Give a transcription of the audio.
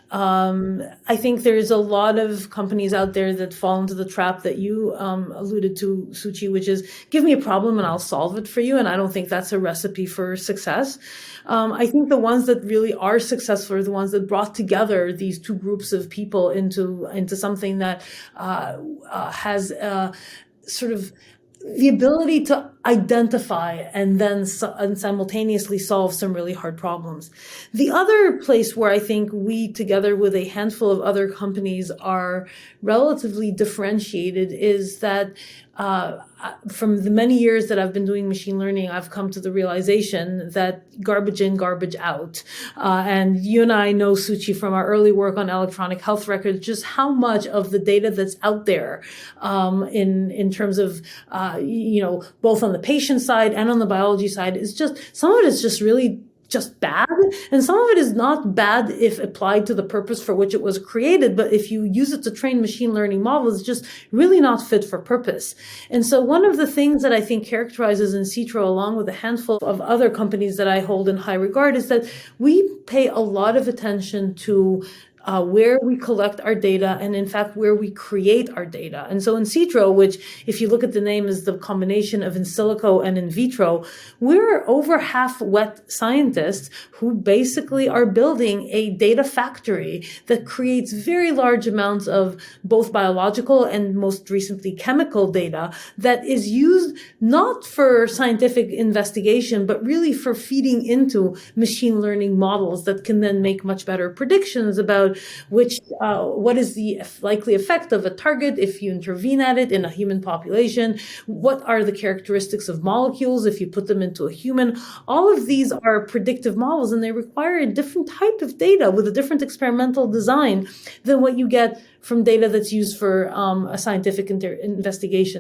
I think there's a lot of companies out there that fall into the trap that you alluded to, Suchi, which is give me a problem and I'll solve it for you. And I don't think that's a recipe for success. I think the ones that really are successful are the ones that brought together these two groups of people into something that has sort of the ability to identify and then simultaneously solve some really hard problems. The other place where I think we, together with a handful of other companies, are relatively differentiated is that from the many years that I've been doing machine learning, I've come to the realization that garbage in, garbage out. And you and I know, Suchi, from our early work on electronic health records, just how much of the data that's out there in terms of, both on the patient side and on the biology side is just, some of it is just really just bad. And some of it is not bad if applied to the purpose for which it was created, but if you use it to train machine learning models, it's just really not fit for purpose. And so one of the things that I think characterizes insitro, along with a handful of other companies that I hold in high regard, is that we pay a lot of attention to where we collect our data and, in fact, where we create our data. And so insitro, which, if you look at the name, is the combination of in silico and in vitro, we're over half wet scientists who basically are building a data factory that creates very large amounts of both biological and, most recently, chemical data that is used not for scientific investigation, but really for feeding into machine learning models that can then make much better predictions about what is the likely effect of a target if you intervene at it in a human population, what are the characteristics of molecules if you put them into a human. All of these are predictive models, and they require a different type of data with a different experimental design than what you get from data that's used for a scientific investigation.